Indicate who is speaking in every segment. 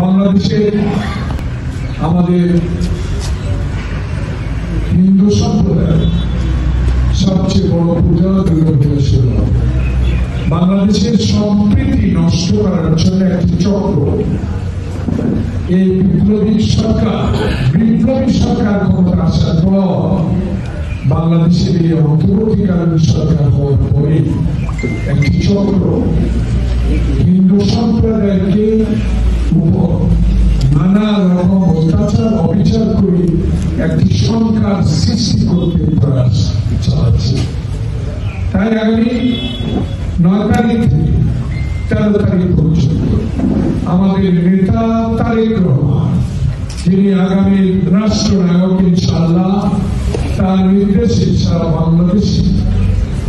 Speaker 1: বাংলাদেশে আমাদের হিন্দু সম্প্রদায় সবচেয়ে বড় পূজা দুর্গাপূজা শুরু হবে। বাংলাদেশের সম্প্রীতি নষ্ট করার জন্য একটি চক্র, এই বিপ্লবী সরকার ক্ষমতা আসার পর বাংলাদেশের এই অন্তর্বর্তীকালীন সরকার হওয়ার পরে একটি চক্র হিন্দু সম্প্রদায়কে উপর নানা রকম অত্যাচার অবিচার করে একটি সংখ্যার সৃষ্টি করতে প্রয়াস চালাচ্ছে। তাই আগামী 9 তারিখ থেকে 13 তারিখ পর্যন্ত আমাদের নেতা তারেক রহমান, যিনি আগামী রাষ্ট্রনায়ক ইনশাআল্লাহ, তার নির্দেশে সারা বাংলাদেশে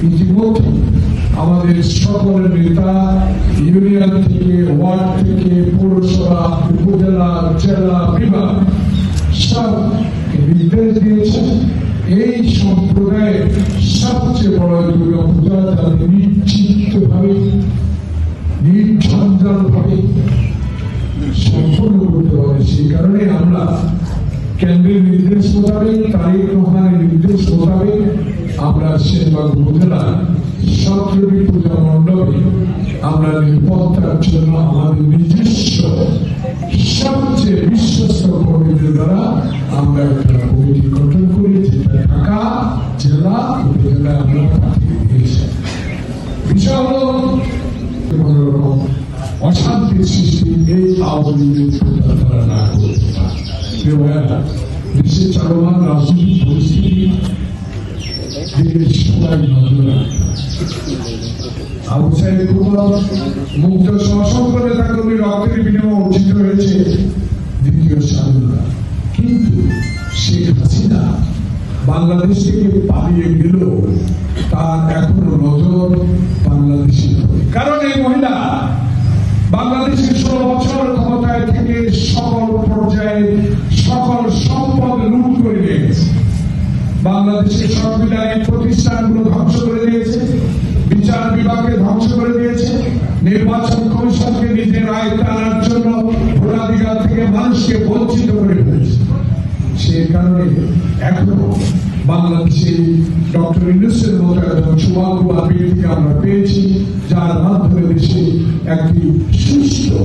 Speaker 1: ইতিমধ্যে আমাদের সকল নেতা ইউনিয়ন থেকে, ওয়ার্ড থেকে, পৌরসভা, উপজেলা, জেলা, বিভাগ সব নির্দেশ দিয়েছেন এই সম্প্রদায়ের সবচেয়ে বড় দুর্গা পূজা যাতে নিশ্চিতভাবে নির্ঝঞ্ঝাটভাবে সম্পূর্ণ করতে পারে। সেই কারণে আমরা কেন্দ্রের নির্দেশ মোতাবেক, তারেক রহমানের নির্দেশ মোতাবেক আমরা সেনবাগ উপজেলা সরকারি পূজা মণ্ডপে আমরা নিরাপত্তার জন্য আমাদের নিজস্ব সবচেয়ে বিশ্বস্ত কর্মীদের দ্বারা আমরা একটা কমিটি গঠন করি, যেটা ঢাকা জেলা উপজেলায় আমরা পাঠিয়ে দিয়েছি। বিষয় হল কোন রকম অশান্তির সৃষ্টি এই আওয়ামী লীগের তারা না করতে পারে। দেশে চলমান রাজনৈতিক পরিস্থিতি সবাই নজর রাখে। আবু সাইদ মুক্ত সশস্ত্র নেতা কর্মী রক্তের বিনিময়ে অর্জিত হয়েছে দ্বিতীয় স্বাধীনতা, কিন্তু শেখ হাসিনা বাংলাদেশ থেকে পালিয়ে গেল, তার এখনো নজর বাংলাদেশের। কারণ এই মহিলা বাংলাদেশের 16 বছর ক্ষমতায় থেকে সকল পর্যায়ে সকল সম্পদ লুট করে নিয়েছে, বাংলাদেশের সাংবিধানিক প্রতিষ্ঠানগুলো ধ্বংস করে দিয়েছে, বিচার বিভাগকে ধ্বংস করে দিয়েছে, নির্বাচন কমিশনকে নিজের আয়ত্তে আনার জন্য ভোটাধিকার থেকে মানুষকে বঞ্চিত করে ফেলেছে। সে কারণে এখনো বাংলাদেশে ডক্টর ইউনূসের মতো একজন সুবাগুয়া ব্যক্তিকে আমরা পেয়েছি, যার মাধ্যমে দেশে একটি সুষ্ঠু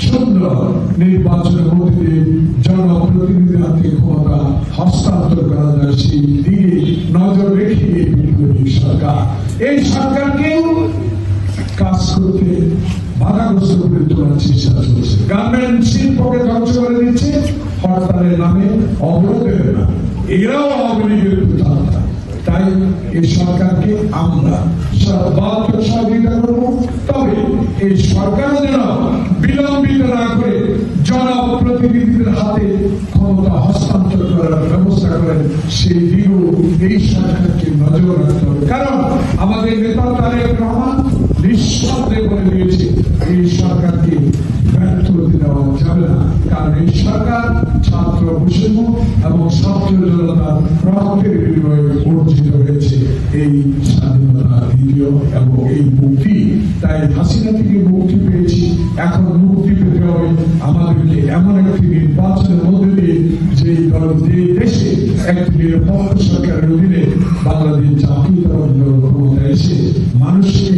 Speaker 1: সুন্দর নির্বাচনের মধ্যে দিয়ে জনপ্রতিনিধির হাতে ক্ষমতা হস্তান্তর করা যায়, সেই দিকে নজর রেখে বিপ্লবী সরকার এই সরকারকেও কাজ করতে বাধাগ্রস্ত করে তোলার চেষ্টা চলছে। গার্মেন্ট শিল্পকে ধ্বংস করে দিচ্ছে হরতালের নামে, অবরোধের নামে, এরাও আওয়ামী লীগের প্রধানতা। তাই এই সরকারকে আমরা সর্বাত্মক সহযোগিতা করব, তবে এই সরকার যেন বিলম্বিত না করে জনপ্রতিনিধিদের হাতে ক্ষমতা হস্তান্তর করার ব্যবস্থা করেন, সেই দিকেও এই সরকারকে নজর রাখতে হবে। কারণ আমাদের নেতা তারেক রহমান নিঃসন্দেহে বলে দিয়েছে এই সরকারকে ব্যর্থ হতে দেওয়া যাবে না, কারণ এই সরকার ছাত্র বৈষম্য এবং ছাত্র জনতার রক্তের বিনিময়ে অর্জিত হয়েছে এই স্বাধীনতা দ্বিতীয় এবং এই মুক্তি। তাই হাসিনা থেকে মুক্তি পেয়েছি, এখন মুক্তি পেতে হবে আমাদেরকে এমন একটি নির্বাচনের মধ্যে দিয়ে যে দল, যে দেশে একটি নিরপেক্ষ সরকারের অধীনে বাংলাদেশ জাতীয়তাবাদী দল ক্ষমতায় এসে মানুষকে